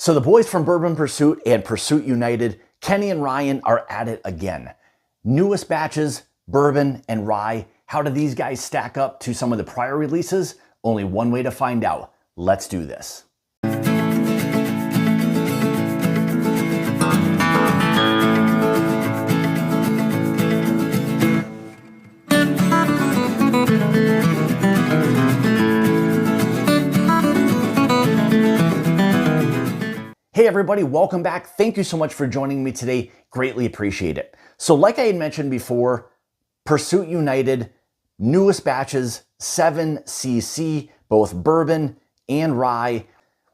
So the boys from Bourbon Pursuit and Pursuit United, Kenny and Ryan, are at it again. Newest batches, Bourbon and Rye. How do these guys stack up to some of the prior releases? Only one way to find out. Let's do this. Hey everybody, welcome back. Thank you so much for joining me today. Greatly appreciate it. So like I had mentioned before, Pursuit United, newest batches, 7cc, both bourbon and rye.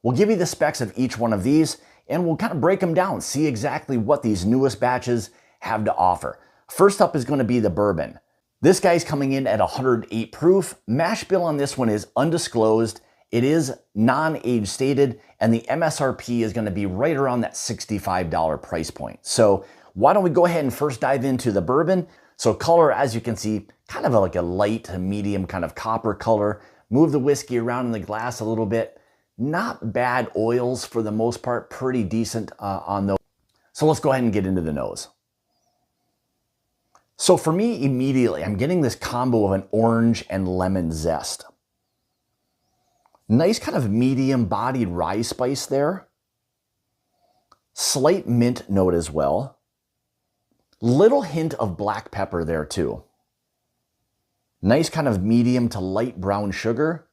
We'll give you the specs of each one of these and we'll kind of break them down, see exactly what these newest batches have to offer. First up is going to be the bourbon. This guy's coming in at 108 proof. Mash bill on this one is undisclosed. It is non-age stated, and the MSRP is going to be right around that $65 price point. So why don't we go ahead and first dive into the bourbon. So color, as you can see, kind of like a light to medium kind of copper color. Move the whiskey around in the glass a little bit. Not bad oils for the most part, pretty decent on those. So let's go ahead and get into the nose. So for me, immediately, I'm getting this combo of an orange and lemon zest. Nice kind of medium bodied rye spice there. Slight mint note as well. Little hint of black pepper there too. Nice kind of medium to light brown sugar.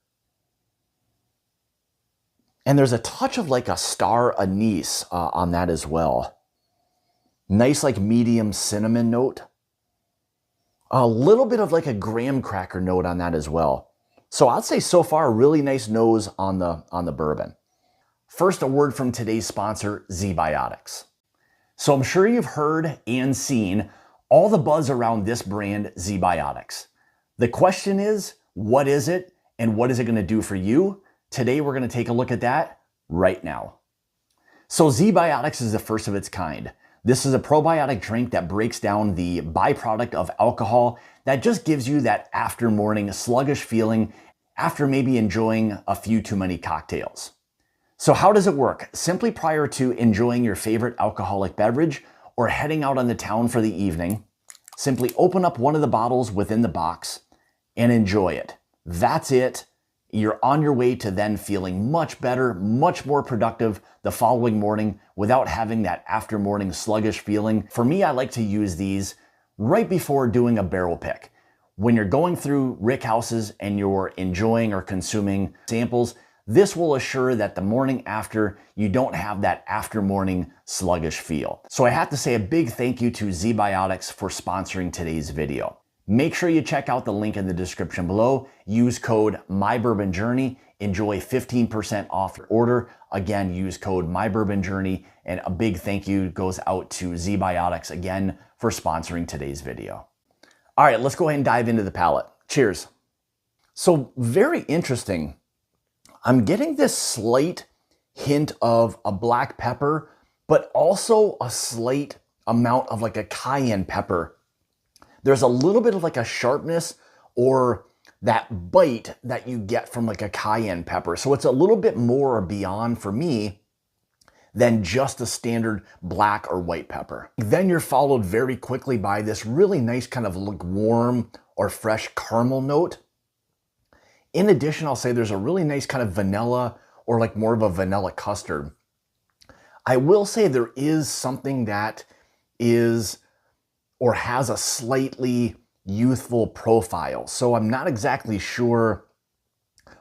And there's a touch of like a star anise on that as well. Nice like medium cinnamon note. A little bit of like a graham cracker note on that as well. So I'd say so far, a really nice nose on the bourbon. First, a word from today's sponsor, ZBiotics. So I'm sure you've heard and seen all the buzz around this brand, ZBiotics. The question is, what is it and what is it going to do for you? Today, we're going to take a look at that right now. So ZBiotics is the first of its kind. This is a probiotic drink that breaks down the byproduct of alcohol that just gives you that after morning sluggish feeling after maybe enjoying a few too many cocktails. So how does it work? Simply prior to enjoying your favorite alcoholic beverage or heading out on the town for the evening, simply open up one of the bottles within the box and enjoy it. That's it. You're on your way to then feeling much better, much more productive the following morning without having that after morning sluggish feeling. For me, I like to use these right before doing a barrel pick. When you're going through rick houses and you're enjoying or consuming samples, this will assure that the morning after you don't have that after morning sluggish feel. So I have to say a big thank you to ZBiotics for sponsoring today's video. Make sure you check out the link in the description below. Use code MyBourbonJourney. Enjoy 15% off your order. Again, use code MyBourbonJourney. And a big thank you goes out to ZBiotics again for sponsoring today's video. All right, let's go ahead and dive into the palate. Cheers. So very interesting. I'm getting this slight hint of a black pepper, but also a slight amount of like a cayenne pepper. There's a little bit of like a sharpness or that bite that you get from like a cayenne pepper. So it's a little bit more beyond for me than just a standard black or white pepper. Then you're followed very quickly by this really nice kind of like warm or fresh caramel note. In addition, I'll say there's a really nice kind of vanilla or like more of a vanilla custard. I will say there is something that is or has a slightly youthful profile. So I'm not exactly sure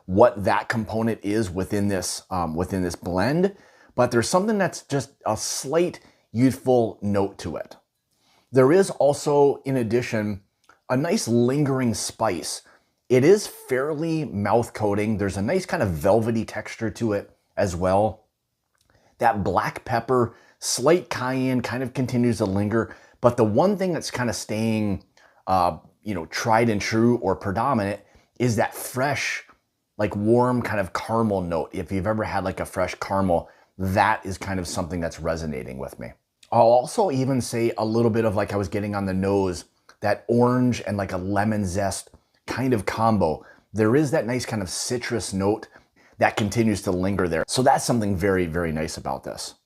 what that component is within this blend, but there's something that's just a slight youthful note to it. There is also, in addition, a nice lingering spice. It is fairly mouth coating. There's a nice kind of velvety texture to it as well. That black pepper, slight cayenne kind of continues to linger, but the one thing that's kind of staying, tried and true or predominant is that fresh, like warm kind of caramel note. If you've ever had like a fresh caramel, that is kind of something that's resonating with me. I'll also even say a little bit of like I was getting on the nose, that orange and like a lemon zest kind of combo. There is that nice kind of citrus note that continues to linger there. So that's something very, very nice about this.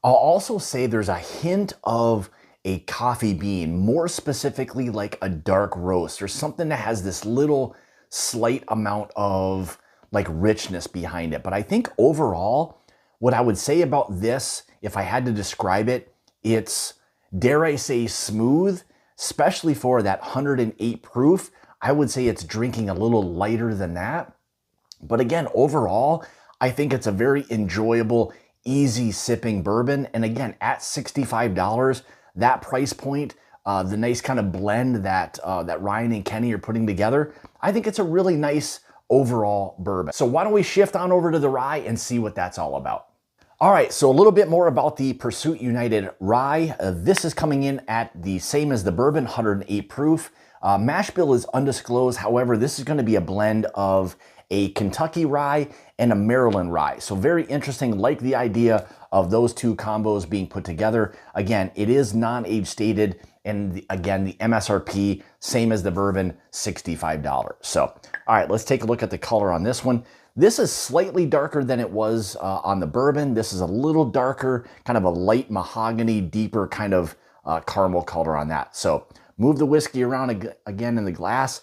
I'll also say there's a hint of a coffee bean, more specifically like a dark roast or something that has this little slight amount of like richness behind it. But I think overall, what I would say about this, if I had to describe it, it's, dare I say, smooth, especially for that 108 proof. I would say it's drinking a little lighter than that. But again, overall, I think it's a very enjoyable, easy sipping bourbon. And again, at $65, that price point, the nice kind of blend that, that Ryan and Kenny are putting together, I think it's a really nice overall bourbon. So why don't we shift on over to the rye and see what that's all about. All right, so a little bit more about the Pursuit United Rye. This is coming in at the same as the bourbon, 108 proof. Mash bill is undisclosed. However, this is going to be a blend of a Kentucky rye and a Maryland rye. So very interesting, like the idea of those two combos being put together. Again, it is non-age stated, and again, the MSRP, same as the bourbon, $65. So, all right, let's take a look at the color on this one. This is slightly darker than it was on the bourbon. This is a little darker, kind of a light mahogany, deeper kind of caramel color on that. So move the whiskey around again in the glass.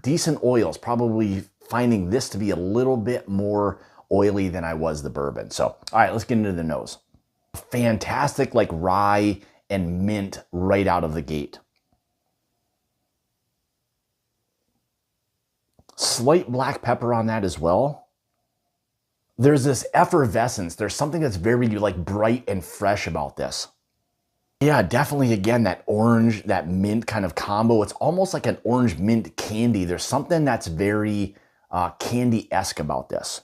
Decent oils, probably finding this to be a little bit more oily than I was the bourbon. So, all right, let's get into the nose. Fantastic, like rye and mint right out of the gate. Slight black pepper on that as well. There's this effervescence. There's something that's very like bright and fresh about this. Yeah, definitely, again, that orange, that mint kind of combo. It's almost like an orange mint candy. There's something that's very candy-esque about this.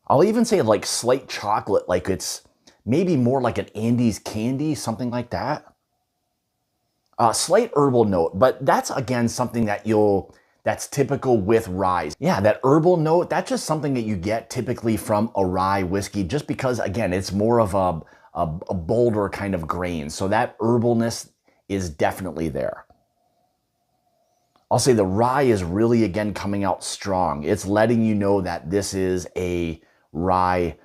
I'll even say like slight chocolate, like it's maybe more like an Andes candy, something like that. Slight herbal note, but that's, again, something that that's typical with rye. Yeah, that herbal note, that's just something that you get typically from a rye whiskey, just because, again, it's more of a bolder kind of grain. So that herbalness is definitely there. I'll say the rye is really, again, coming out strong. It's letting you know that this is a rye.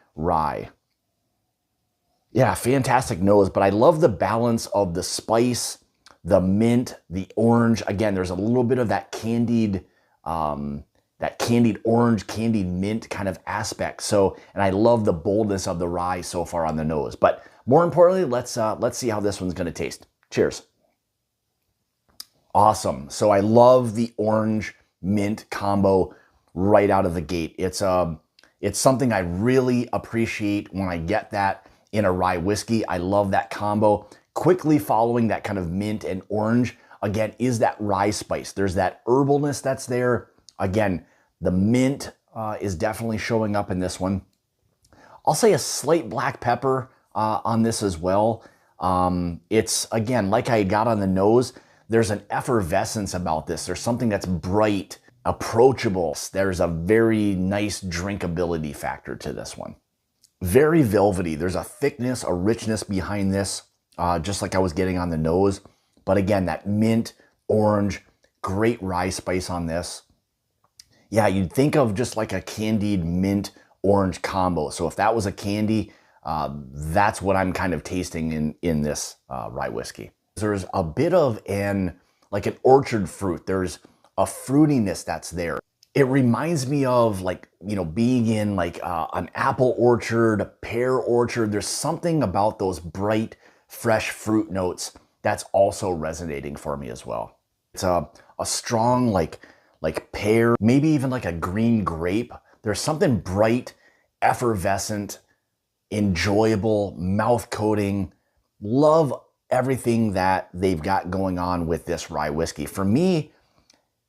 Yeah, fantastic nose, but I love the balance of the spice, the mint, the orange. Again, there's a little bit of that candied orange, candied mint kind of aspect. So, and I love the boldness of the rye so far on the nose. But more importantly, let's see how this one's going to taste. Cheers. Awesome. So I love the orange mint combo right out of the gate. It's something I really appreciate when I get that in a rye whiskey. I love that combo. Quickly following that kind of mint and orange, again, is that rye spice. There's that herbalness that's there. Again, the mint is definitely showing up in this one. I'll say a slight black pepper on this as well. It's, again, like I got on the nose, there's an effervescence about this. There's something that's bright, approachable. There's a very nice drinkability factor to this one. Very velvety. There's a thickness, a richness behind this. Just like I was getting on the nose. But again, that mint, orange, great rye spice on this. Yeah, you'd think of just like a candied mint orange combo. So if that was a candy, that's what I'm kind of tasting in this rye whiskey. There's a bit of like an orchard fruit. There's a fruitiness that's there. It reminds me of like, being in like an apple orchard, a pear orchard. There's something about those bright, fresh fruit notes that's also resonating for me as well. It's a strong like pear, maybe even like a green grape. There's something bright, effervescent, enjoyable, mouth coating. Love everything that they've got going on with this rye whiskey. For me,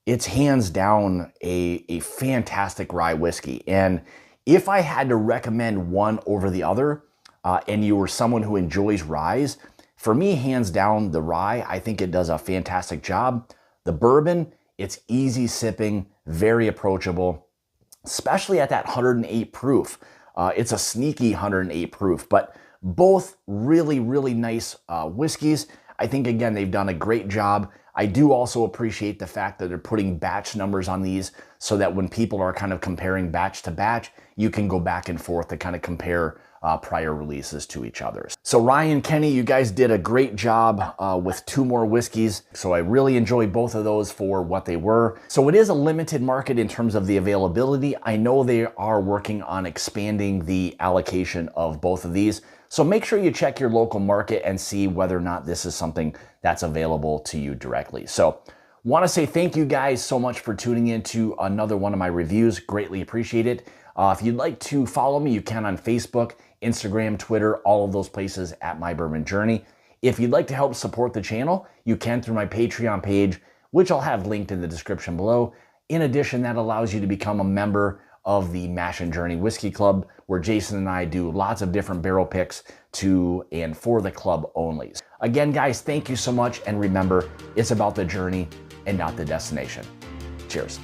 it's hands down a fantastic rye whiskey. And if I had to recommend one over the other, and you were someone who enjoys ryes, for me, hands down, the rye, I think it does a fantastic job. The bourbon, it's easy sipping, very approachable, especially at that 108 proof. It's a sneaky 108 proof, but both really, really nice whiskeys. I think, again, they've done a great job. I do also appreciate the fact that they're putting batch numbers on these so that when people are kind of comparing batch to batch, you can go back and forth to kind of compare prior releases to each other. So Ryan, Kenny, you guys did a great job with 2 more whiskeys. So I really enjoyed both of those for what they were. So it is a limited market in terms of the availability. I know they are working on expanding the allocation of both of these. So make sure you check your local market and see whether or not this is something that's available to you directly. So want to say thank you guys so much for tuning in to another one of my reviews. Greatly appreciate it. If you'd like to follow me, you can on Facebook, Instagram, Twitter, all of those places at My Bourbon Journey. If you'd like to help support the channel, you can through my Patreon page, which I'll have linked in the description below. In addition, that allows you to become a member of the Mash and Journey Whiskey Club, where Jason and I do lots of different barrel picks to and for the club only. Again, guys, thank you so much. And remember, it's about the journey and not the destination. Cheers.